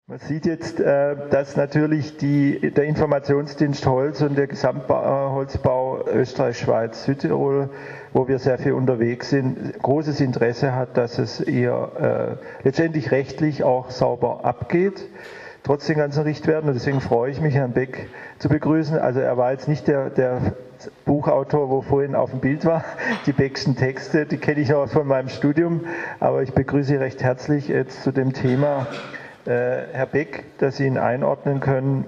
Man sieht jetzt, dass natürlich der Informationsdienst Holz und der Gesamtholzbau Österreich, Schweiz, Südtirol, wo wir sehr viel unterwegs sind, großes Interesse hat, dass es eher letztendlich rechtlich auch sauber abgeht, trotz den ganzen Richtwerten. Und deswegen freue ich mich, Herrn Beck zu begrüßen. Also er war jetzt nicht der Buchautor, wo vorhin auf dem Bild war, die Beckschen Texte, die kenne ich auch von meinem Studium, aber ich begrüße Sie recht herzlich jetzt zu dem Thema. Herr Beck, dass Sie ihn einordnen können,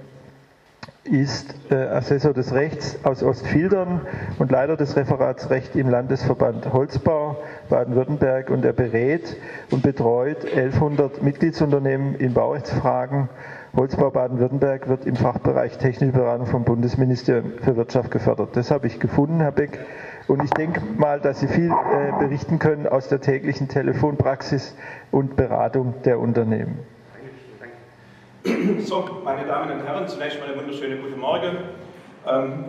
ist Assessor des Rechts aus Ostfildern und Leiter des Referats Recht im Landesverband Holzbau Baden-Württemberg, und er berät und betreut 1100 Mitgliedsunternehmen in Baurechtsfragen. Holzbau Baden-Württemberg wird im Fachbereich Technische Beratung vom Bundesministerium für Wirtschaft gefördert. Das habe ich gefunden, Herr Beck. Und ich denke mal, dass Sie viel berichten können aus der täglichen Telefonpraxis und Beratung der Unternehmen. So, meine Damen und Herren, zunächst mal einen wunderschönen guten Morgen.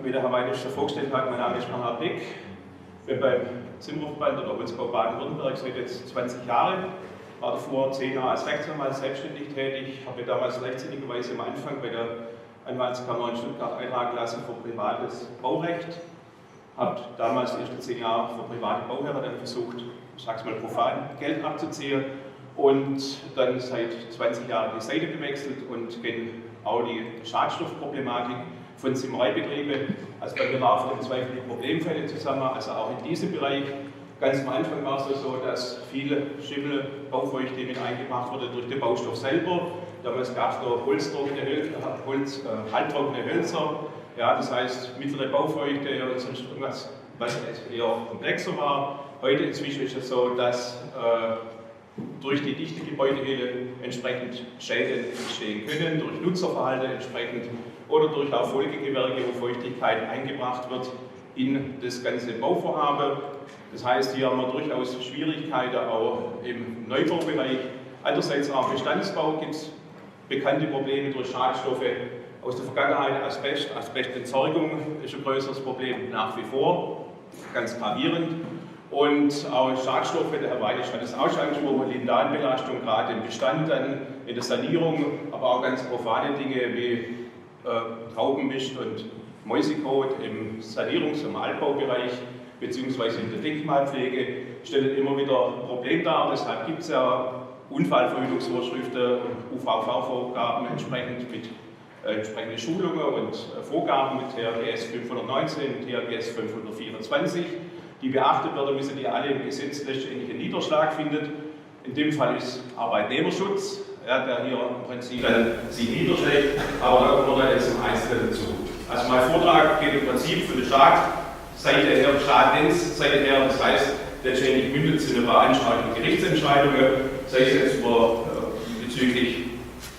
Wie der Herr Weinisch schon vorgestellt hat, mein Name ist Bernhard Beck. Ich bin beim Zimmerverband oder Holzbau Baden-Württemberg seit jetzt 20 Jahren. War davor 10 Jahre als Rechtsanwalt selbstständig tätig. Habe damals leichtsinnigerweise am Anfang bei der Anwaltskammer in Stuttgart eintragen lassen für privates Baurecht. Habe damals die ersten 10 Jahre für private Bauherren dann versucht, ich sag's mal profan, Geld abzuziehen. Und dann seit 20 Jahren die Seite gewechselt und kenne auch die Schadstoffproblematik von Zimmereibetrieben. Also bei mir laufen im Zweifel die Problemfälle zusammen, also auch in diesem Bereich. Ganz am Anfang war es so, dass viele Schimmel, Baufeuchte mit eingebracht wurde durch den Baustoff selber. Damals gab es noch halbtrockene Hölzer, ja, das heißt mittlere Baufeuchte oder sonst irgendwas, was eher komplexer war. Heute inzwischen ist es so, dass durch die dichte Gebäudehülle entsprechend Schäden entstehen können, durch Nutzerverhalten entsprechend oder durch auch Folgegewerke, wo Feuchtigkeit eingebracht wird in das ganze Bauvorhaben. Das heißt, hier haben wir durchaus Schwierigkeiten auch im Neubaubereich. Andererseits auch im Bestandsbau gibt es bekannte Probleme durch Schadstoffe aus der Vergangenheit. Asbestentsorgung ist ein größeres Problem nach wie vor, ganz gravierend. Und auch Schadstoffe, der Herr Weinisch hat es auch schon angesprochen, Lindanbelastung, gerade im Bestand, dann in der Sanierung, aber auch ganz profane Dinge wie Taubenmist und Mäusekot im Sanierungs- und Altbaubereich beziehungsweise in der Denkmalpflege stellen immer wieder ein Problem dar. Deshalb gibt es ja Unfallverhütungsvorschriften und UVV-Vorgaben entsprechend mit entsprechende Schulungen und Vorgaben mit THGS 519, THGS 524. Die beachtet werden müssen, die alle im Gesetz letztendlich einen Niederschlag findet. In dem Fall ist Arbeitnehmerschutz, ja, der hier im Prinzip sich niederschlägt, aber da kommen wir jetzt im Einzelnen dazu. Also mein Vortrag geht im Prinzip für die Staatsseite her, Staatsseite her, das heißt, letztendlich mündet es in eine Veranschaulichung Gerichtsentscheidungen, sei es jetzt bezüglich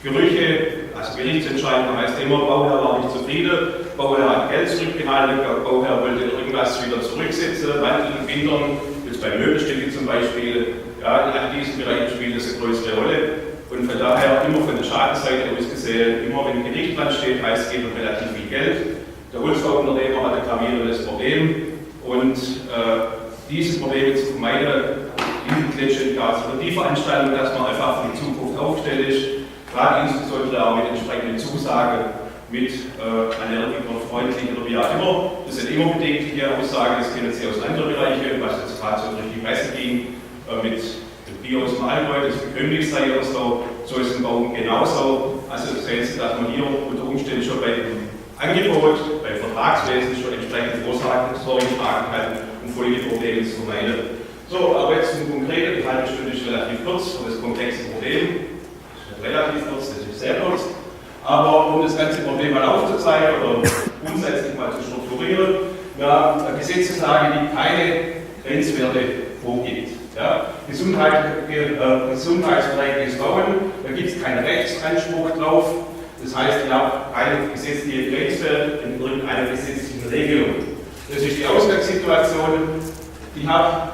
Gerüche, also Gerichtsentscheidung heißt immer, Bauherr war nicht zufrieden, Bauherr hat Geld zurückgehalten, Bauherr wollte irgendwas wieder zurücksetzen, wandeln, bindern, jetzt bei Möbelstücke zum Beispiel, ja, in all diesen Bereichen spielt das eine größere Rolle. Und von daher immer von der Schadenseite aus gesehen, immer wenn ein Gericht dran steht, heißt es geht um relativ viel Geld. Der Holzbauunternehmer hat ein gravierendes Problem und dieses Problem zu vermeiden, dient letztendlich auch zu die Veranstaltung, dass man einfach für die Zukunft aufgestellt ist, gerade insbesondere auch mit entsprechenden Zusagen, mit Allergikern freundlich oder wie auch immer. Das sind immer bedenkliche Aussagen, das kennen Sie aus anderen Bereichen, was jetzt gerade so durch die Presse ging, mit Bier aus dem Allgäu, das gekündigt sei oder so, so ist ein Baum genauso. Also sehen Sie, dass man hier unter Umständen schon bei dem Angebot, beim Vertragswesen schon entsprechend Vorsorgen tragen kann, um Folgeprobleme zu vermeiden. So, aber jetzt zum Konkreten, die halbe Stunde ist relativ kurz für das komplexe Problem. Das ist nicht relativ kurz, das ist sehr kurz. Aber um das ganze Problem mal aufzuzeigen oder grundsätzlich mal zu strukturieren, ja, eine Gesetzeslage, die keine Grenzwerte vorgibt. Ja, gesundheitsverträgliches Bauen, da gibt es keinen Rechtsanspruch drauf. Das heißt, ich habe keine gesetzliche Grenzwerte in irgendeiner gesetzlichen Regelung. Das ist die Ausgangssituation. Ich habe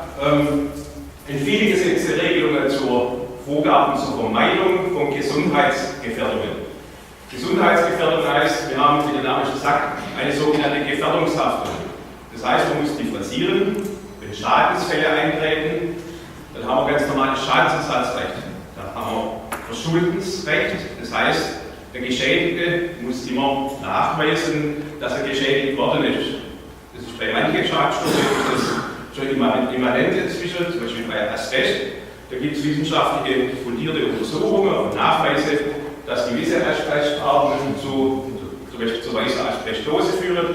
in vielen Gesetze Regelungen zur Vorgaben zur Vermeidung von Gesundheitsgefährdungen. Gesundheitsgefährdung heißt, wir haben, wie der Name schon sagt, eine sogenannte Gefährdungshaftung. Das heißt, man muss differenzieren, wenn Schadensfälle eintreten, dann haben wir ganz normales Schadensersatzrecht. Da haben wir Verschuldensrecht. Das heißt, der Geschädigte muss immer nachweisen, dass er geschädigt worden ist. Das ist bei manchen Schadstoffen schon immanent inzwischen, zum Beispiel bei Asbest. Da gibt es wissenschaftliche fundierte Untersuchungen und Nachweise, dass gewisse Asbestarten zu weißer Asbestose führen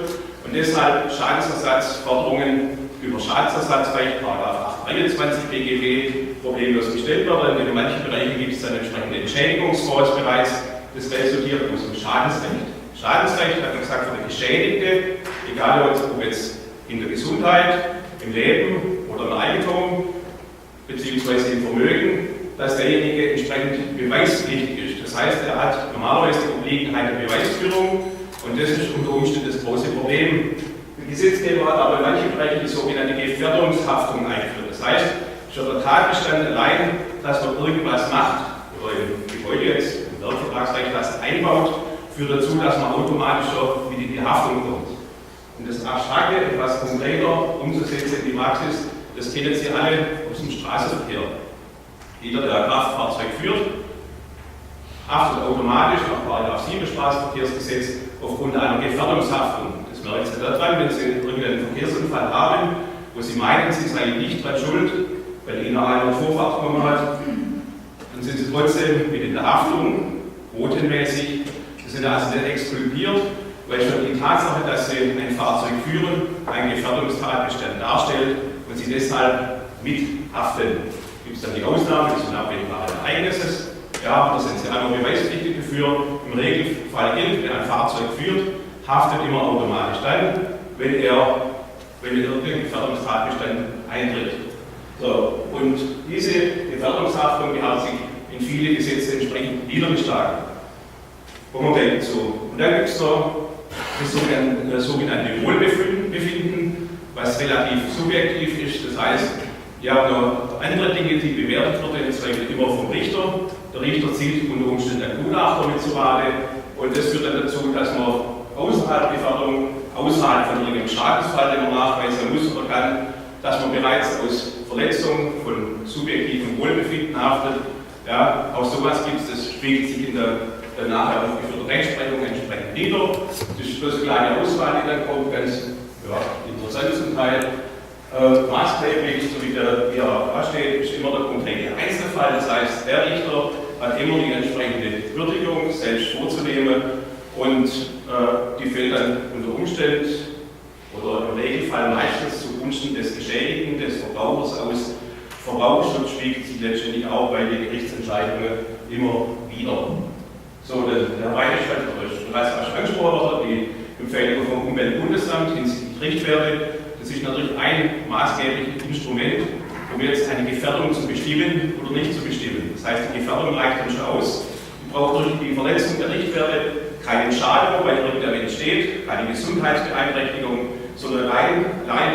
und deshalb Schadensersatzforderungen über Schadensersatzrecht, § 823 BGB, problemlos gestellt werden. In manchen Bereichen gibt es dann entsprechende Entschädigungsfonds bereits. Das resultiert aus dem Schadensrecht. Schadensrecht hat man gesagt, für den Geschädigte, egal ob jetzt in der Gesundheit, im Leben oder im Eigentum, beziehungsweise im Vermögen, dass derjenige entsprechend beweispflichtig ist. Das heißt, er hat normalerweise die Obliegenheit der Beweisführung und das ist unter Umständen das große Problem. Der Gesetzgeber hat aber in manchen Bereichen die sogenannte Gefährdungshaftung eingeführt. Das heißt, schon der Tatbestand allein, dass man irgendwas macht, oder im Gebäude jetzt, im Werkvertragsrecht was einbaut, führt dazu, dass man automatisch wieder in die Haftung kommt. Und das Abstrakte, etwas konkreter umzusetzen in die Praxis, das kennen Sie alle aus dem Straßenverkehr. Jeder, der ein Kraftfahrzeug führt, haftet automatisch nach § 7 Straßenverkehrsgesetz aufgrund einer Gefährdungshaftung. Das merken Sie daran, wenn Sie irgendeinen Verkehrsunfall haben, wo Sie meinen, Sie seien nicht dran schuld, weil Ihnen einer Vorfahrt genommen hat, dann sind Sie trotzdem mit in der Haftung, quotenmäßig. Sie sind also nicht exkulpiert, weil schon die Tatsache, dass Sie ein Fahrzeug führen, einen Gefährdungstatbestand darstellt und Sie deshalb mithaften. Gibt es dann die Ausnahmen, das sind abwendbare Ereignisse, ja, da sind Sie einmal beweispflichtig dafür. Im Regelfall gilt, wer ein Fahrzeug führt, haftet immer automatisch dann, wenn irgendein Gefährdungstatbestand eintritt. So, und diese Gefährdungshaftung, die hat sich in viele Gesetze entsprechend niedergeschlagen. Kommen wir gleich dazu. Und dann gibt es noch das sogenannte Wohlbefinden, was relativ subjektiv ist. Das heißt, ihr habt noch andere Dinge, die bewertet werden, zum Beispiel immer vom Richter. Der Richter zieht unter Umständen einen Gutachter mit zu Rate und das führt dann dazu, dass man außerhalb der Gefährdung, außerhalb von irgendeinem Schadensfall, den man nachweisen muss oder kann, dass man bereits aus Verletzung von subjektivem Wohlbefinden haftet. Ja, auch sowas gibt es, das spiegelt sich in der nachher aufgeführten Rechtsprechung entsprechend nieder. Das ist bloß eine kleine Auswahl, die dann kommt, ganz interessant zum Teil. Maßgeblich, so wie er da steht, ist immer der konkrete Einzelfall. Das heißt, der Richter hat immer die entsprechende Würdigung selbst vorzunehmen und die fällt dann unter Umständen oder im Regelfall meistens zugunsten des Geschädigten, des Verbrauchers aus. Verbraucherschutz spiegelt sich letztendlich auch bei den Gerichtsentscheidungen immer wieder. So, der Reichsstand ist bereits angesprochen worden, die Empfehlung vom Umweltbundesamt hinsichtlich Richtwerte. Das ist natürlich ein maßgebliches Instrument, um jetzt eine Gefährdung zu bestimmen oder nicht zu bestimmen. Das heißt, die Gefährdung reicht dann schon aus. Die braucht durch die Verletzung der Richtwerte keinen Schaden, weil irgendwer entsteht, keine Gesundheitsbeeinträchtigung, sondern allein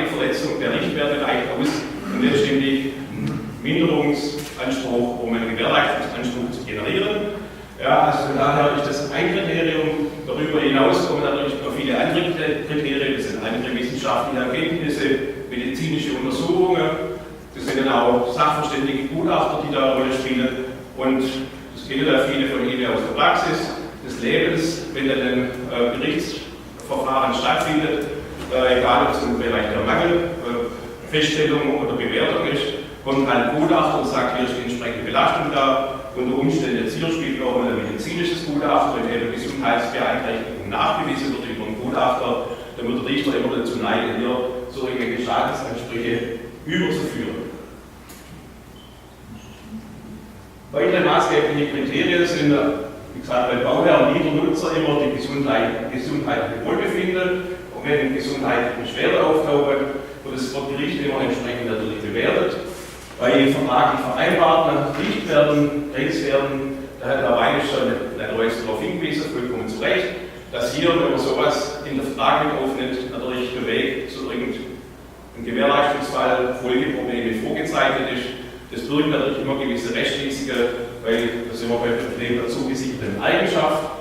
die Verletzung der Richtwerte reicht aus, um letztendlich einen Minderungsanspruch, um einen Gewährleistungsanspruch zu generieren. Ja, also von daher ist das ein Kriterium. Darüber hinaus kommen natürlich noch viele andere Kriterien. Das sind andere wissenschaftliche Erkenntnisse, medizinische Untersuchungen. Das sind dann auch sachverständige Gutachter, die da eine Rolle spielen. Und das kennen ja viele von Ihnen aus der Praxis des Lebens, wenn dann ein Gerichtsverfahren stattfindet, egal ob es im Bereich der Mangelfeststellung oder Bewertung ist, kommt halt ein Gutachter und sagt, hier ist die entsprechende Belastung da. Unter Umständen jetzt hier spielt auch ein medizinisches Gutachter, wenn eben Gesundheitsbeeinträchtigung nachgewiesen wird über einen Gutachter, dann wird der Richter immer dazu neigen, hier so irgendwelche Schadensansprüche überzuführen. Weitere maßgebliche Kriterien sind, wie gesagt, bei Bauherren, Niedernutzer immer die gesundheitliche Wohlbefinden. Und wenn gesundheitliche Beschwerden auftauchen, wird das Gericht immer entsprechend natürlich bewertet. Bei vertraglich vereinbarten Richtwerten, Grenzwerten, da hat Herr Weinisch schon neues darauf hingewiesen, vollkommen zu Recht, dass hier, wenn man sowas in der Vertrag mit aufnimmt, natürlich der Weg zu irgendeinem Gewährleistungsfall, Folgeprobleme vorgezeichnet ist. Das birgt natürlich immer gewisse Rechtsrisiken, weil das immer beim Problem der zugesicherten Eigenschaft.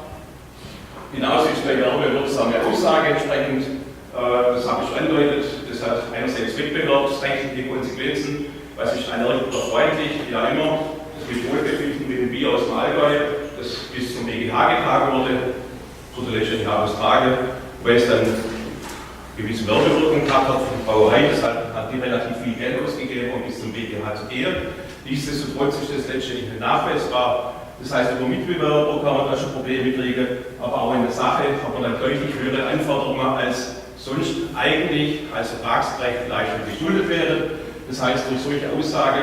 Genauso ist bei der wirksame Aussage entsprechend, das habe ich schon andeutet, das hat einerseits wettbewerbsrechtliche Konsequenzen. Was ist ein Richter freundlich, ja immer. Das mit wohlbefindlichen mit dem Bier aus dem Allgäu, das bis zum EGH getragen wurde letztendlich austragen, weil es dann gewisse Werbewirkung gehabt hat für die Brauerei, deshalb hat die relativ viel Geld ausgegeben, um bis zum EGH zu gehen. Nichtsdestotrotz ist das letztendlich nicht nachweisbar. Das heißt, über Mitbewerber kann man da schon Probleme kriegen, aber auch in der Sache hat man dann deutlich höhere Anforderungen, als sonst eigentlich als vertragsgerechte Leistung geschuldet wäre. Das heißt, durch solche Aussage,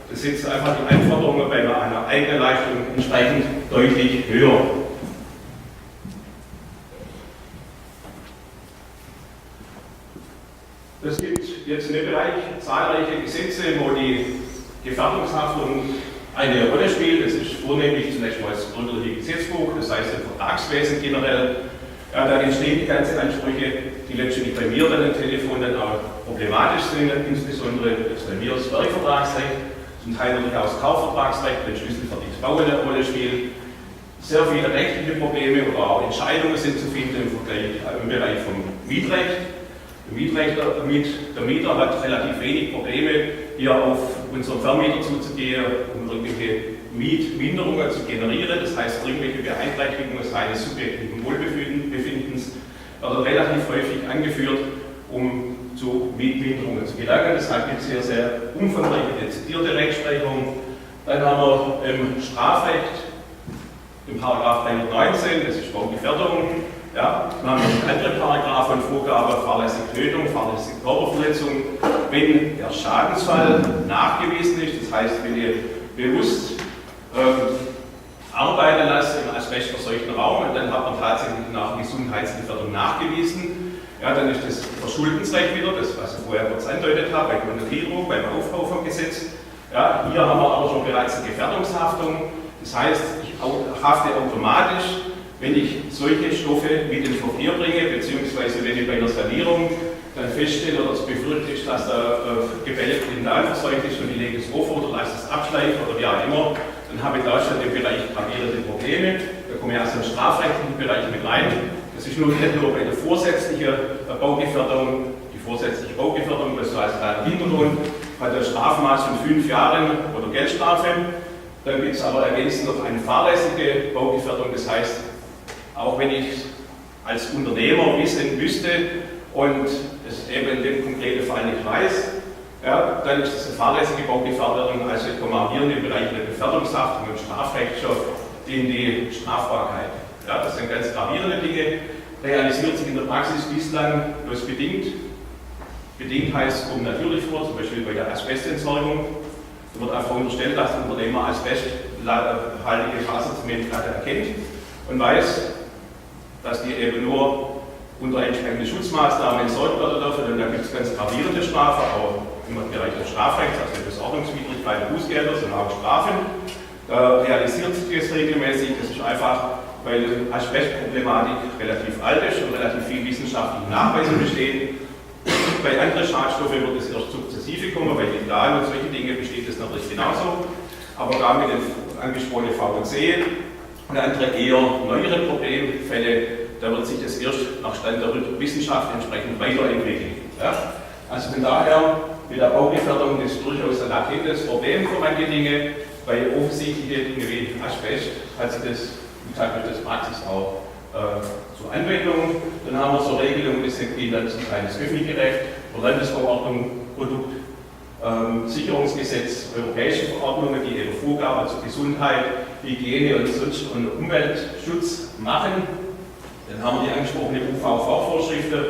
das setzt einfach die Anforderungen bei einer eigenen Leistung entsprechend deutlich höher. Es gibt jetzt in dem Bereich zahlreiche Gesetze, wo die Gefährdungshaftung eine Rolle spielt. Das ist vornehmlich zunächst mal das bürgerliche Gesetzbuch, das heißt im Vertragswesen generell. Ja, da entstehen die ganzen Ansprüche, die letztendlich bei mir dann am Telefon dann auch problematisch sind, insbesondere bei mir das Werkvertragsrecht, zum Teil natürlich auch das Kaufvertragsrecht, wenn schlüsselfertiges Bauen eine Rolle spielt. Sehr viele rechtliche Probleme oder auch Entscheidungen sind zu finden im Bereich vom Mietrecht. Der Mieter hat relativ wenig Probleme, hier auf unseren Vermieter zuzugehen, um irgendwelche Mietminderungen zu generieren. Das heißt, irgendwelche Beeinträchtigungen seines subjektiven Wohlbefindens werden relativ häufig angeführt, um zu Mietminderungen zu gelangen. Deshalb gibt es hier sehr umfangreiche, dezidierte Rechtsprechung. Dann haben wir im Strafrecht, im Paragraph 319, das ist Baugefährdung. Ja, dann haben wir andere Paragraphen und Vorgaben, fahrlässige Tötung, fahrlässige Körperverletzung. Wenn der Schadensfall nachgewiesen ist, das heißt, wenn ihr bewusst arbeiten lasst im asbestverseuchten Raum und dann hat man tatsächlich nach Gesundheitsgefährdung nachgewiesen, ja, dann ist das Verschuldensrecht wieder, das, was ich vorher kurz andeutet habe, bei Konvertierung, beim Aufbau vom Gesetz. Ja, hier haben wir aber schon bereits eine Gefährdungshaftung, das heißt, ich hafte automatisch, wenn ich solche Stoffe mit in den Verkehr bringe, beziehungsweise wenn ich bei einer Sanierung dann feststelle oder es befürchtet ist, dass der Gebälle Quintal verseucht ist und ich lege es auf oder lasse es abschleifen oder wie auch immer, dann habe ich da schon im Bereich gravierende Probleme. Da komme ich also im strafrechtlichen Bereich mit rein. Das ist nicht nur bei der vorsätzlichen Baugefährdung, die vorsätzliche Baugefährdung, das heißt ein Hintergrund, hat ein Strafmaß von 5 Jahren oder Geldstrafe. Dann gibt es aber ergänzend noch eine fahrlässige Baugefährdung, das heißt, auch wenn ich als Unternehmer wissen müsste und es eben in dem konkreten Fall nicht weiß, ja, dann ist das eine fahrlässige Baugefährdung, also ich komme auch hier in den Bereich der Gefährdungshaftung und Strafrecht schon in die Strafbarkeit. Ja, das sind ganz gravierende Dinge, realisiert sich in der Praxis bislang bloß bedingt. Bedingt heißt, kommt natürlich vor, zum Beispiel bei der Asbestentsorgung. Da wird einfach unterstellt, dass der Unternehmer asbesthaltige Faserzementplatte erkennt und weiß, dass die eben nur unter entsprechenden Schutzmaßnahmen entsorgt werden dürfen. Und da gibt es ganz gravierende Strafen, auch im Bereich des Strafrechts, also des Ordnungswidrigkeit, Bußgelder, sondern auch Strafen. Da realisiert sich das regelmäßig. Das ist einfach, weil die Asbestproblematik relativ alt ist und relativ viel wissenschaftliche Nachweise bestehen. Bei anderen Schadstoffen wird es erst sukzessive kommen, bei Metall und solche Dinge besteht es natürlich genauso. Aber gerade mit den angesprochenen VC und andere eher neuere Problemfälle, da wird sich das erst nach Stand der Wissenschaft entsprechend weiterentwickeln. Ja? Also von daher, mit der Baugefährdung ist durchaus ein latentes Problem für manche Dinge. Bei offensichtlichen Dingen wie Asbest hat sich das, wie gesagt, durch das Praxis auch zur Anwendung. Dann haben wir so Regelungen, das geht dann zum Teil das öffentliche Recht, Landesverordnung, Produktsicherungsgesetz, europäische Verordnungen, die ihre Vorgaben zur Gesundheit, Hygiene und sonst und Umweltschutz machen. Dann haben wir die angesprochene UVV-Vorschriften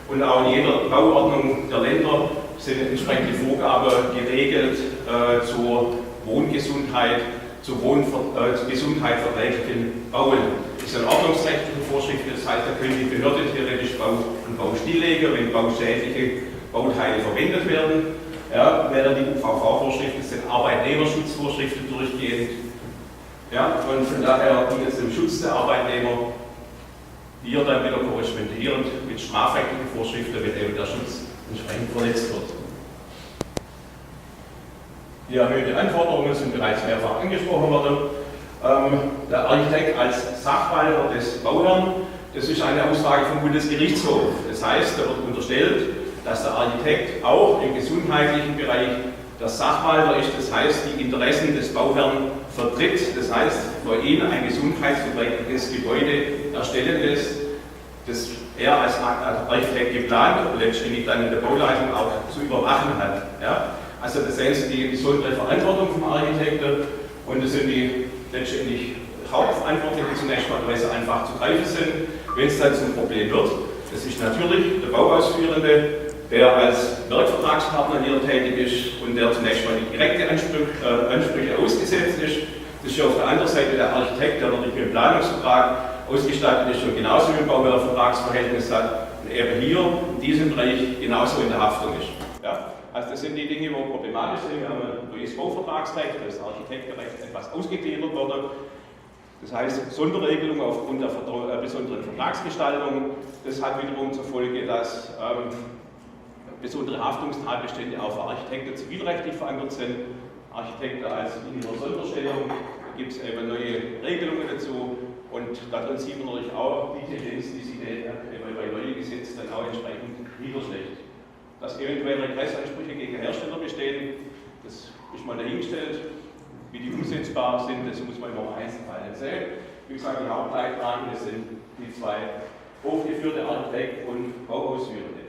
und auch in jeder Bauordnung der Länder sind entsprechende Vorgaben geregelt zur Wohngesundheit, zur Gesundheit verträglichen Bauen. Das sind ordnungsrechtliche Vorschriften, das heißt, da können die Behörde theoretisch Bau und Bau stilllegen, wenn bauschädliche Bauteile verwendet werden. Ja, während die UVV-Vorschriften sind Arbeitnehmerschutzvorschriften durchgehend. Ja, und von daher ging es um Schutz der Arbeitnehmer, hier dann wieder korrespondierend mit strafrechtlichen Vorschriften, wenn eben der Schutz entsprechend verletzt wird. Die erhöhten Anforderungen sind bereits mehrfach angesprochen worden. Der Architekt als Sachwalter des Bauherrn, das ist eine Aussage vom Bundesgerichtshof. Das heißt, da wird unterstellt, dass der Architekt auch im gesundheitlichen Bereich der Sachwalter ist. Das heißt, die Interessen des Bauherrn vertritt, das heißt, für ihn ein gesundheitsverträgliches Gebäude erstellen lässt, das er als Architekt geplant und letztendlich dann in der Bauleitung auch zu überwachen hat. Ja? Also das heißt, die besondere Verantwortung vom Architekten und das sind die letztendlich Hauptverantwortlichen zunächst mal, weil sie einfach zu greifen sind, wenn es dann zum Problem wird. Das ist natürlich der Bauausführende, der als Werkvertragspartner hier tätig ist und der zunächst mal die direkte Ansprüche ausgesetzt ist. Das ist ja auf der anderen Seite der Architekt, der natürlich mit dem Planungsvertrag ausgestattet ist und genauso wie im Bauherr-Vertragsverhältnis hat und eben hier in diesem Bereich genauso in der Haftung ist. Ja? Also das sind die Dinge, wo problematisch sind. Wir haben ein neues Bauvertragsrecht, das Architektenrecht etwas ausgegliedert wurde. Das heißt, Sonderregelungen aufgrund der besonderen Vertragsgestaltung. Das hat wiederum zur Folge, dass besondere Haftungstatbestände auch für Architekten zivilrechtlich verankert sind. Architekten als in ihrer Sonderstellung, da gibt es eben neue Regelungen dazu und darin sieht man natürlich auch die Tendenz, die sich bei neuen Gesetzen dann auch entsprechend niederschlägt. Dass eventuell Regressansprüche gegen Hersteller bestehen, das ist mal dahingestellt. Wie die umsetzbar sind, das muss man immer im Einzelfall sehen. Wie gesagt, die Hauptleidtragenden sind die zwei aufgeführte Architekt und Bauausführende.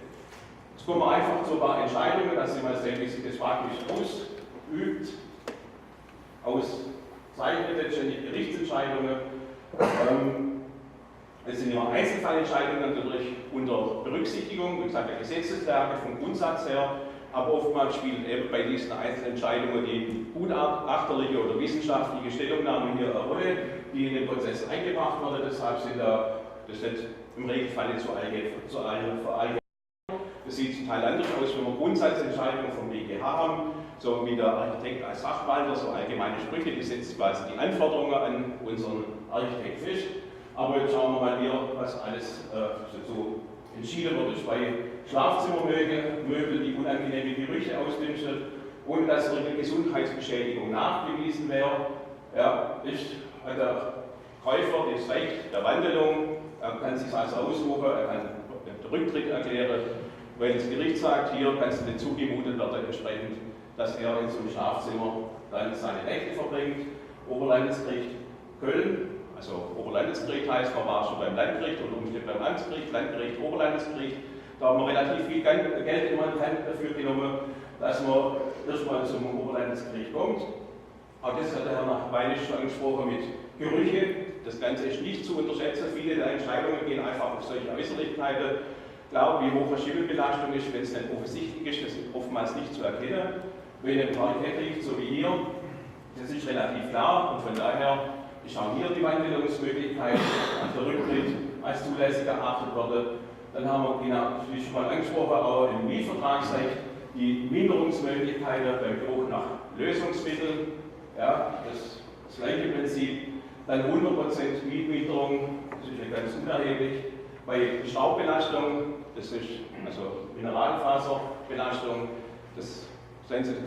Jetzt kommen wir einfach zu ein paar Entscheidungen, dass Sie mal sehen, wie sich das praktisch ausübt, auszeichnet letztendlich Gerichtsentscheidungen. Es sind immer Einzelfallentscheidungen natürlich unter Berücksichtigung, wie gesagt, der Gesetzeslage vom Grundsatz her. Aber oftmals spielen eben bei diesen Einzelentscheidungen die gutachterliche oder wissenschaftliche Stellungnahme hier eine Rolle, die in den Prozess eingebracht wurde. Deshalb sind das nicht im Regelfall zu verallgemeinern. Das sieht zum Teil anders aus, wenn wir Grundsatzentscheidungen vom BGH haben, so wie der Architekt als Sachwalter, so allgemeine Sprüche, die setzen quasi die Anforderungen an unseren Architekt fest. Aber jetzt schauen wir mal hier, was alles so entschieden wird. Bei Schlafzimmermöbel, die unangenehme Gerüche ausdünstet, ohne dass eine Gesundheitsbeschädigung nachgewiesen wäre, ja, hat der Käufer das Recht der Wandelung, er kann sich also aussuchen, er kann den Rücktritt erklären, weil das Gericht sagt, hier kannst du nicht zugemutet werden, entsprechend, dass er in so einem Schlafzimmer dann seine Nächte verbringt. Oberlandesgericht Köln, also Oberlandesgericht heißt, man war schon beim Landgericht oder umgekehrt beim Amtsgericht, Landgericht, Oberlandesgericht. Da haben wir relativ viel Geld in Hand dafür genommen, dass man erstmal zum Oberlandesgericht kommt. Auch das hat der Herr Weinisch schon angesprochen mit Gerüche. Das Ganze ist nicht zu unterschätzen. Viele der Entscheidungen gehen einfach auf solche Äußerlichkeiten. Klar, wie hoch eine Schimmelbelastung ist, wenn es nicht offensichtlich ist, das ist oftmals nicht zu erkennen. Wenn ein Parkett liegt, so wie hier, das ist relativ klar und von daher ist auch hier die Wandelungsmöglichkeit nach der Rücktritt als zulässig erachtet worden. Dann haben wir, genau, wie schon mal angesprochen, auch im Mietvertragsrecht die Minderungsmöglichkeiten beim Geruch nach Lösungsmitteln. Ja, das gleiche Prinzip. Dann 100% Mietminderung, das ist ja ganz unerheblich. Bei Staubbelastung, das ist also Mineralfaserbelastung, das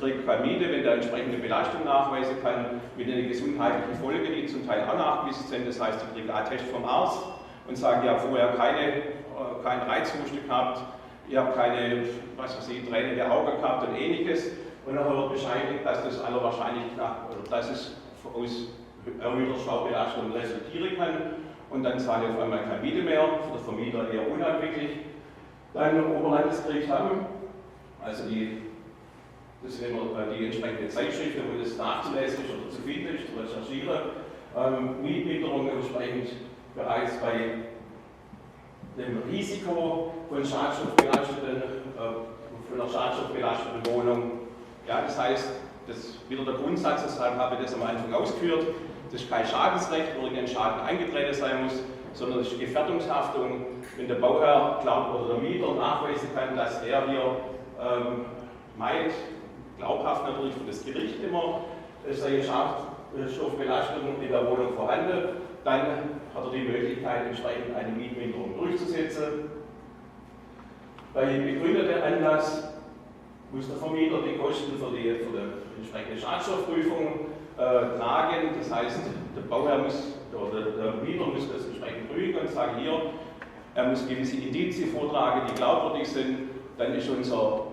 kriegt keine Miete, wenn der entsprechende Belastung nachweisen kann, mit den gesundheitlichen Folgen, die zum Teil auch nachgewiesen sind. Das heißt, die kriegt einen Attest vom Arzt und sagen, ihr habt vorher keinen Reizhusten gehabt, ihr habt keine, was weiß ich, tränende Augen gehabt und ähnliches. Und dann wird bescheinigt, dass das aller Wahrscheinlichkeit nach, oder dass es aus erhöhter Staubbelastung resultieren kann. Und dann zahle ich auf einmal keine Miete mehr, für den Vermieter eher unabwegig. Dann Oberlandesgericht haben, also das sind immer die entsprechende Zeitschriften, wo das nachzulesen ist oder zu finden ist, zu recherchieren. Mietminderung entsprechend bereits bei dem Risiko von einer schadstoffbelasteten Wohnung. Ja, das heißt, das ist wieder der Grundsatz, deshalb habe ich das am Anfang ausgeführt. Das ist kein Schadensrecht, wo irgendein Schaden eingetreten sein muss, sondern das ist Gefährdungshaftung. Wenn der Bauherr glaubt oder der Mieter nachweisen kann, dass er hier meint, glaubhaft natürlich für das Gericht immer, es sei Schadstoffbelastung in der Wohnung vorhanden, dann hat er die Möglichkeit, entsprechend eine Mietminderung durchzusetzen. Bei begründetem Anlass muss der Vermieter die Kosten für die entsprechende Schadstoffprüfung tragen. Das heißt, der Bauherr oder der Mieter muss das entsprechend prüfen und sagen, hier, er muss gewisse Indizien vortragen, die glaubwürdig sind. Dann ist unser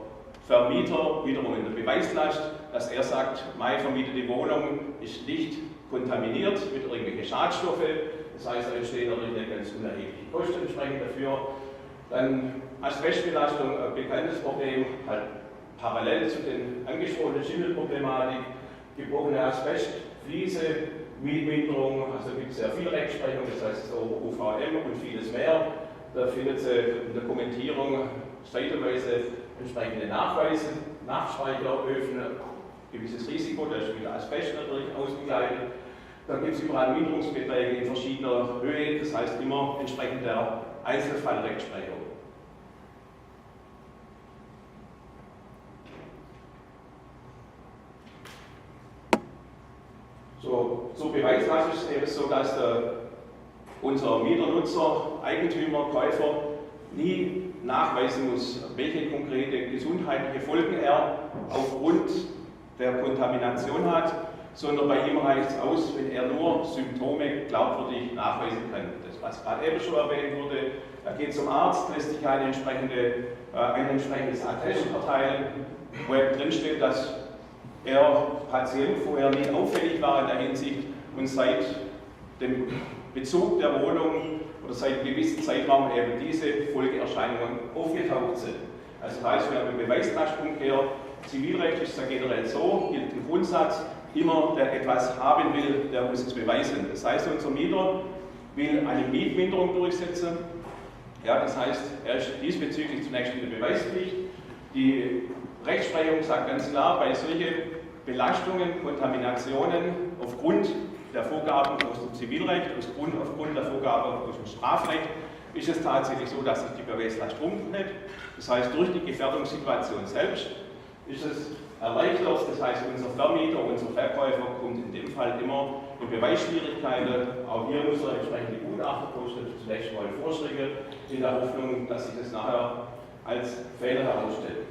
Vermieter wiederum in der Beweislast, dass er sagt, meine vermietete Wohnung ist nicht kontaminiert mit irgendwelchen Schadstoffen. Das heißt, da entstehen natürlich ganz unerhebliche Kosten entsprechend dafür. Dann Asbestbelastung, ein bekanntes Problem, halt parallel zu den angesprochenen Schimmelproblematik, gebrochene Asbestfliese, Mietminderung, also gibt es sehr viel Rechtsprechung, das heißt so UVM und vieles mehr. Da findet Sie in der Kommentierung seitenweise entsprechende Nachweise, Nachspeicheröfen, gewisses Risiko, da ist wieder Asbest natürlich ausgekleidet. Dann gibt es überall Minderungsbeträge in verschiedener Höhe, das heißt immer entsprechend der Einzelfallrechtsprechung. So, zur Beweislast ist es eben so, dass unser Mieternutzer, Eigentümer, Käufer nie nachweisen muss, welche konkrete gesundheitliche Folgen er aufgrund der Kontamination hat, sondern bei ihm reicht es aus, wenn er nur Symptome glaubwürdig nachweisen kann. Das, was gerade eben schon erwähnt wurde, er geht zum Arzt, lässt sich ein entsprechendes Attest erteilen, wo drin steht, dass er Patient vorher nie auffällig war in der Hinsicht und seit dem Bezug der Wohnung oder seit einem gewissen Zeitraum eben diese Folgeerscheinungen aufgetaucht sind. Also das heißt, wir haben eine Beweislastumkehr. Zivilrecht ist ja generell so, gilt im Grundsatz, immer der etwas haben will, der muss es beweisen. Das heißt, unser Mieter will eine Mietminderung durchsetzen. Ja, das heißt, er ist diesbezüglich zunächst in der Beweispflicht. Die Rechtsprechung sagt ganz klar, bei solchen Belastungen, Kontaminationen aufgrund der Vorgaben aus dem Zivilrecht, aufgrund der Vorgaben aus dem Strafrecht, ist es tatsächlich so, dass sich die Beweislast umdreht. Das heißt, durch die Gefährdungssituation selbst ist es erleichtert. Das heißt, unser Vermieter, unser Verkäufer kommt in dem Fall immer in Beweisschwierigkeiten. Auch hier muss er entsprechende Gutachterkosten zunächst mal vorschlägen, in der Hoffnung, dass sich das nachher als Fehler herausstellt.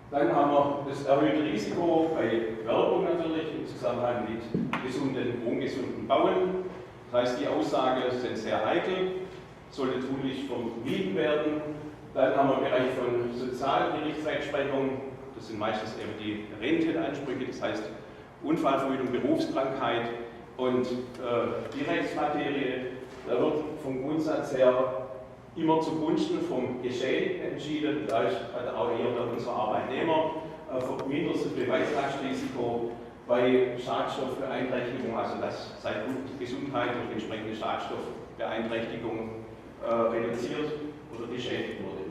Dann haben wir das erhöhte Risiko bei Werbung natürlich im Zusammenhang mit gesunden, ungesunden Bauen. Das heißt, die Aussagen sind sehr heikel, sollte tunlichst vermieden werden. Dann haben wir im Bereich von Sozialgerichtsrechtsprechung, das sind meistens eben die Rentenansprüche, das heißt Unfallverhütung, Berufskrankheit und die Rechtsmaterie. Da wird vom Grundsatz her immer zugunsten vom Geschädigten entschieden. Da ist auch hier unser Arbeitnehmer vermindertes Beweislastrisiko bei Schadstoffbeeinträchtigung, also dass seine Gesundheit durch entsprechende Schadstoffbeeinträchtigung reduziert oder geschädigt wurde.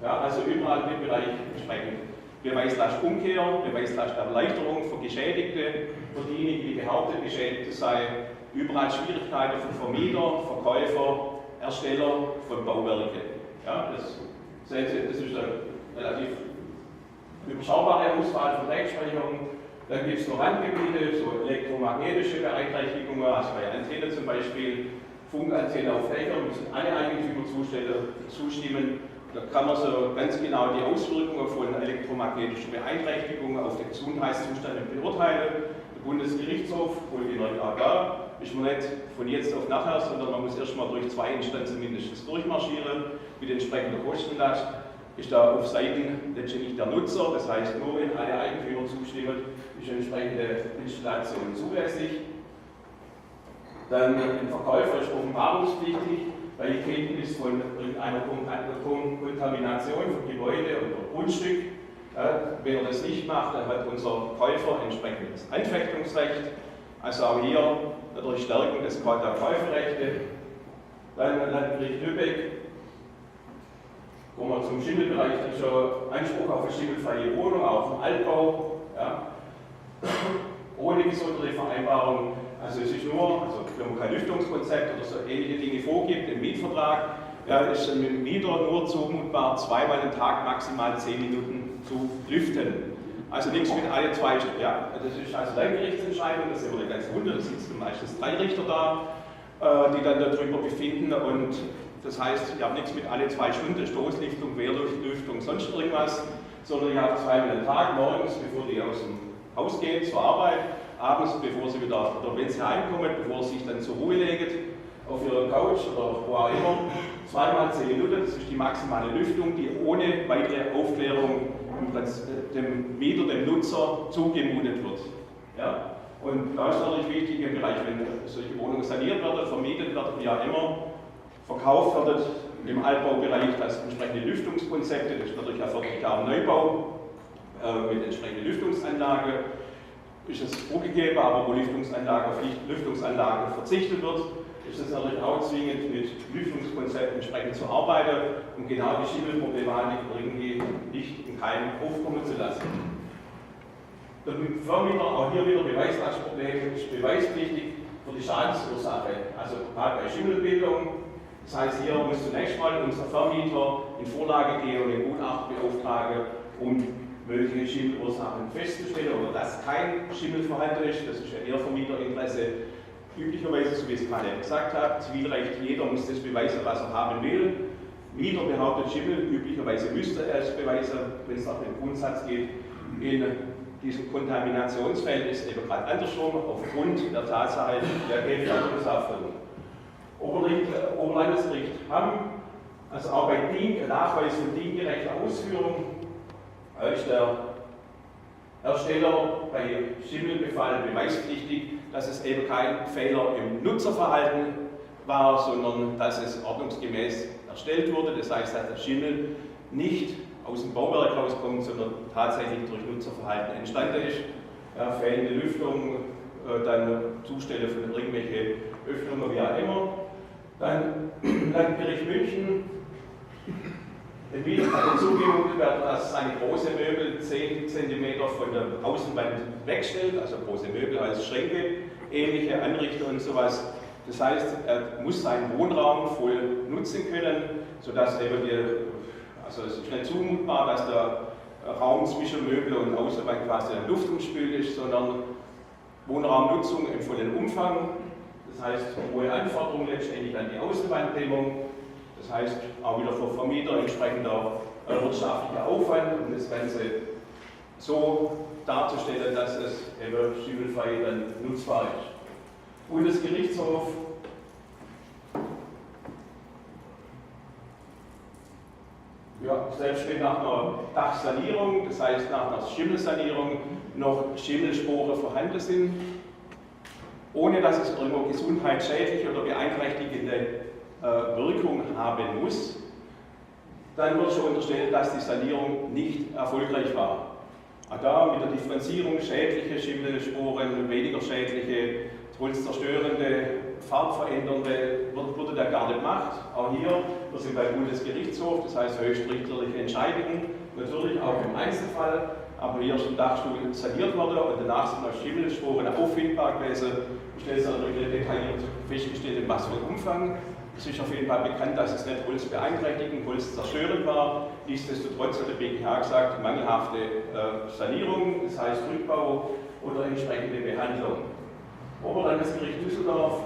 Ja, also überall im Bereich entsprechend Beweislastumkehr, Beweislasterleichterung für Geschädigte, für diejenigen, die behaupten, Geschädigte sei, überall Schwierigkeiten für Vermieter, Verkäufer, Ersteller von Bauwerken. Ja, das ist eine relativ überschaubare Auswahl von Rechtsprechungen. Dann gibt es noch Randgebiete, so elektromagnetische Beeinträchtigungen, also bei Antennen zum Beispiel, Funkantennen auf Dächern, müssen alle Eigentümer zustimmen. Da kann man so ganz genau die Auswirkungen von elektromagnetischen Beeinträchtigungen auf den Gesundheitszustand beurteilen. Der Bundesgerichtshof, wohl die AG, ist man nicht von jetzt auf nachher, sondern man muss erstmal durch 2 Instanzen mindestens durchmarschieren mit entsprechender Kostenlast. Ist da auf Seiten letztendlich der Nutzer, das heißt nur wenn alle Eigentümer zustimmen, ist eine entsprechende Installation zulässig. Dann ein Verkäufer ist offenbarungspflichtig bei Kenntnis von irgendeiner Kontamination von Gebäude oder Grundstück. Wenn er das nicht macht, dann hat unser Käufer entsprechendes Anfechtungsrecht. Also auch hier durch Stärkung des Käuferrechte. Dann Landgericht Lübeck, wo wir zum Schimmelbereich dann schon Anspruch auf eine schimmelfreie Wohnung, auch im Altbau, ja, ohne gesonderte Vereinbarung. Also es ist nur, also wenn man kein Lüftungskonzept oder so ähnliche Dinge vorgibt im Mietvertrag, ja, ist mit dem Mieter nur zumutbar, 2-mal am Tag maximal 10 Minuten zu lüften. Also nichts mit alle 2 Stunden. Ja, das ist also Landgerichtsentscheidung, das ist immer ganz wunder, da sitzen meistens 3 Richter da, die dann darüber befinden und das heißt, ich habe nichts mit alle 2 Stunden, Stoßlüftung, Wehrlüftung, sonst irgendwas, sondern ich habe 2-mal am Tag, morgens, bevor die aus dem Haus gehen zur Arbeit, abends, bevor sie wieder, oder wenn sie heimkommen, bevor sie sich dann zur Ruhe legen, auf ihrer Couch oder wo auch immer, 2-mal 10 Minuten, das ist die maximale Lüftung, die ohne weitere Aufklärung dem Mieter, dem Nutzer zugemutet wird. Ja? Und da ist natürlich wichtig im Bereich, wenn solche Wohnungen saniert werden, vermietet werden, wie auch immer, verkauft wird im Altbaubereich, das entsprechende Lüftungskonzepte, das ist natürlich erforderlich auch im Neubau mit entsprechender Lüftungsanlage. Ist es vorgegeben, aber wo auf Lüftungsanlagen verzichtet wird, ist es natürlich auch zwingend mit Lüftungskonzepten entsprechend zu arbeiten, um genau die Schimmelproblematik irgendwie nicht in Keim aufkommen zu lassen. Der Vermieter, auch hier wieder Beweislastproblem, ist beweispflichtig für die Schadensursache, also gerade bei Schimmelbildung. Das heißt, hier muss zunächst mal unser Vermieter in Vorlage gehen und den Gutachter beauftragen, um mögliche Schimmelursachen festzustellen oder dass kein Schimmel vorhanden ist. Das ist ja Ihr Vermieterinteresse. Üblicherweise, so wie ich es gerade gesagt habe, Zivilrecht, jeder muss das beweisen, was er haben will. Mieter behauptet Schimmel, üblicherweise müsste er es beweisen, wenn es nach dem Grundsatz geht. In diesem Kontaminationsfeld eben gerade andersrum, aufgrund der Tatsache der Geldverordnungsauffüllung. Oberlandesgericht Hamm, also auch bei Nachweis von diengerechter Ausführung, ist der Hersteller bei Schimmelbefall beweispflichtig, dass es eben kein Fehler im Nutzerverhalten war, sondern dass es ordnungsgemäß erstellt wurde. Das heißt, dass der Schimmel nicht aus dem Bauwerk rauskommt, sondern tatsächlich durch Nutzerverhalten entstanden ist. Ja, fehlende Lüftung, dann Zustände von irgendwelchen Öffnungen, wie auch immer. Dann Landgericht München. Der Mieter hat zugemutet werden, dass seine große Möbel 10 cm von der Außenwand wegstellt, also große Möbel als Schränke, ähnliche Anrichter und sowas. Das heißt, er muss seinen Wohnraum voll nutzen können, sodass eben also es ist nicht zumutbar, dass der Raum zwischen Möbel und Außenwand quasi in Luft umspült ist, sondern Wohnraumnutzung im vollen Umfang. Das heißt, hohe Anforderungen letztendlich an die Außenwanddämmung. Das heißt, auch wieder für Vermieter entsprechender wirtschaftlicher Aufwand, um das Ganze so darzustellen, dass es eben schimmelfrei dann nutzbar ist. Bundesgerichtshof. Ja, selbst wenn nach einer Dachsanierung, das heißt nach einer Schimmelsanierung, noch Schimmelsporen vorhanden sind, ohne dass es irgendwo gesundheitsschädliche oder beeinträchtigende Wirkung haben muss, dann wird schon unterstellt, dass die Sanierung nicht erfolgreich war. Auch da mit der Differenzierung schädliche Schimmelsporen, weniger schädliche, holzzerstörende, farbverändernde, wurde da gar nicht gemacht. Auch hier, wir sind beim Bundesgerichtshof, das heißt höchstrichterliche Entscheidungen, natürlich auch im Einzelfall, aber hier ist ein Dachstuhl saniert worden und danach sind noch Schimmelsporen auffindbar gewesen. Ich stelle es natürlich detailliert festgestellt, in was für einem Umfang. Es ist auf jeden Fall bekannt, dass es nicht holzbeeinträchtigend, holzzerstörend war. Nichtsdestotrotz hat der BGH gesagt, mangelhafte Sanierung, das heißt Rückbau oder entsprechende Behandlung. Oberlandesgericht Düsseldorf.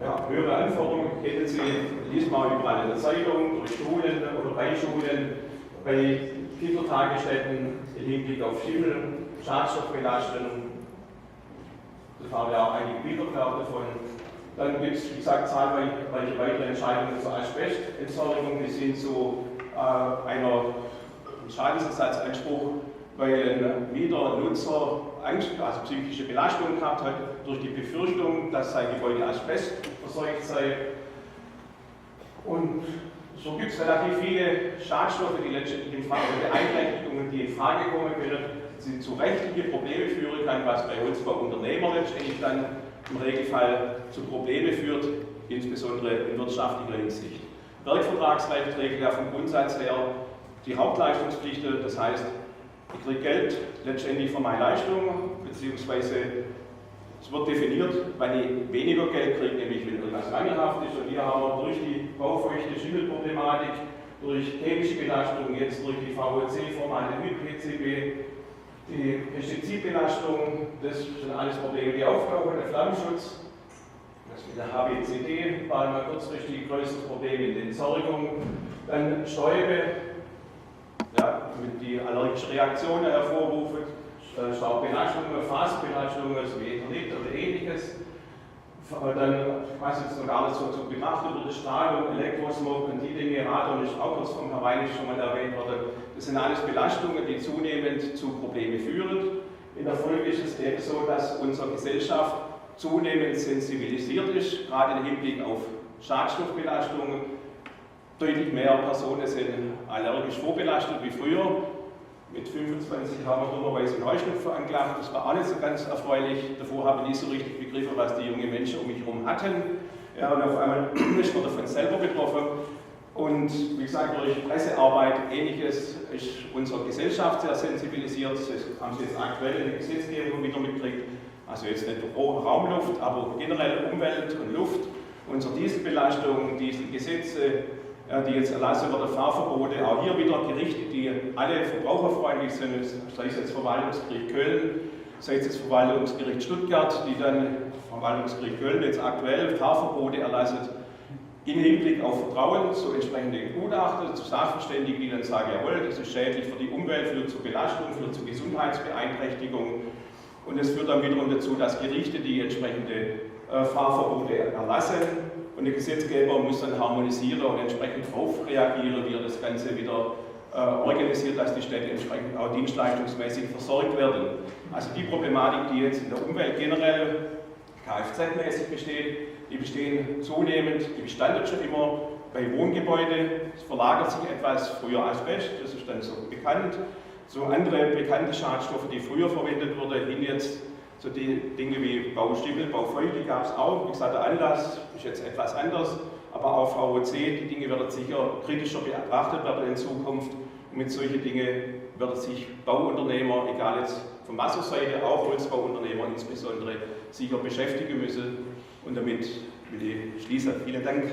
Ja, höhere Anforderungen kennen Sie, liest mal überall in der Zeitung, durch Schulen oder bei Schulen, bei Kindertagesstätten im Hinblick auf Schimmel, Schadstoffbelastung. Da haben wir auch einige Bilder davon. Dann gibt es, wie gesagt, zahlreiche weitere Entscheidungen zur Asbestentsorgung. Die sind zu einer Schadensersatzanspruch, weil ein Mieter, Nutzer Angst, also psychische Belastung gehabt hat, durch die Befürchtung, dass sein Gebäude Asbest verseucht sei. Und so gibt es relativ viele Schadstoffe, die letztendlich in Frage, Beeinträchtigungen, die in Frage kommen können, die zu rechtlichen Problemen führen kann, was bei Holzbauunternehmern letztendlich dann im Regelfall zu Problemen führt, insbesondere in wirtschaftlicher Hinsicht. Werkvertragsrecht regelt ja vom Grundsatz her die Hauptleistungspflicht, das heißt, ich kriege Geld letztendlich für meine Leistung, beziehungsweise es wird definiert, wann ich weniger Geld kriege, nämlich wenn irgendwas mangelhaft ist. Und hier haben wir durch die baufeuchte Schimmelproblematik, durch chemische Belastung, jetzt durch die VOC-formale PCB, die Pestizidbelastung, das sind alles Probleme, die auftauchen, der Flammenschutz, das mit der HBCD war mal kurzfristig größtes Problem in der Entsorgung, dann Stäube, ja, mit die allergische Reaktionen hervorrufen, Staubbelastungen, Phasenbelastungen, so wie Ethernet oder ähnliches, was jetzt noch gar nicht so betrachtet wurde, Strahlung, Elektrosmog und die Dinge, Radon ist auch kurz vom Herrn Weinig schon mal erwähnt worden. Das sind alles Belastungen, die zunehmend zu Problemen führen. In der Folge ist es eben so, dass unsere Gesellschaft zunehmend sensibilisiert ist, gerade im Hinblick auf Schadstoffbelastungen. Deutlich mehr Personen sind allergisch vorbelastet wie früher. Mit 25 haben wir dummerweise einen Heuschnupfen angeklagt, das war auch nicht so ganz erfreulich. Davor habe ich nicht so richtig begriffen, was die jungen Menschen um mich herum hatten. Ja, und auf einmal ist man davon selber betroffen. Und wie gesagt, durch Pressearbeit, Ähnliches, ist unsere Gesellschaft sehr sensibilisiert. Das haben Sie jetzt aktuell in der Gesetzgebung wieder mitgekriegt. Also jetzt nicht Raumluft, aber generell Umwelt und Luft. Unsere Dieselbelastung, Dieselgesetze, die jetzt erlassen werden, Fahrverbote, auch hier wieder Gerichte, die alle verbraucherfreundlich sind, sei es jetzt Verwaltungsgericht Köln, sei es das Verwaltungsgericht Stuttgart, die dann Verwaltungsgericht Köln jetzt aktuell Fahrverbote erlassen, im Hinblick auf Vertrauen zu entsprechenden Gutachten, zu Sachverständigen, die dann sagen, jawohl, das ist schädlich für die Umwelt, führt zu Belastung, führt zu Gesundheitsbeeinträchtigung. Und es führt dann wiederum dazu, dass Gerichte die entsprechende Fahrverbote erlassen. Und der Gesetzgeber muss dann harmonisieren und entsprechend darauf reagieren, wie er das Ganze wieder organisiert, dass die Städte entsprechend auch dienstleistungsmäßig versorgt werden. Also die Problematik, die jetzt in der Umwelt generell Kfz-mäßig besteht, die bestehen zunehmend, die bestanden schon immer bei Wohngebäuden. Es verlagert sich etwas, früher Asbest, das ist dann so bekannt. So andere bekannte Schadstoffe, die früher verwendet wurden, hin jetzt so die Dinge wie Bauschimmel, Baufeuchte gab es auch. Wie gesagt, der Anlass ist jetzt etwas anders, aber auch VOC, die Dinge werden sicher kritischer betrachtet werden in Zukunft. Und mit solchen Dingen werden sich Bauunternehmer, egal jetzt von Wasserseite, auch Holzbauunternehmer insbesondere, sicher beschäftigen müssen. Und damit will ich schließen. Vielen Dank.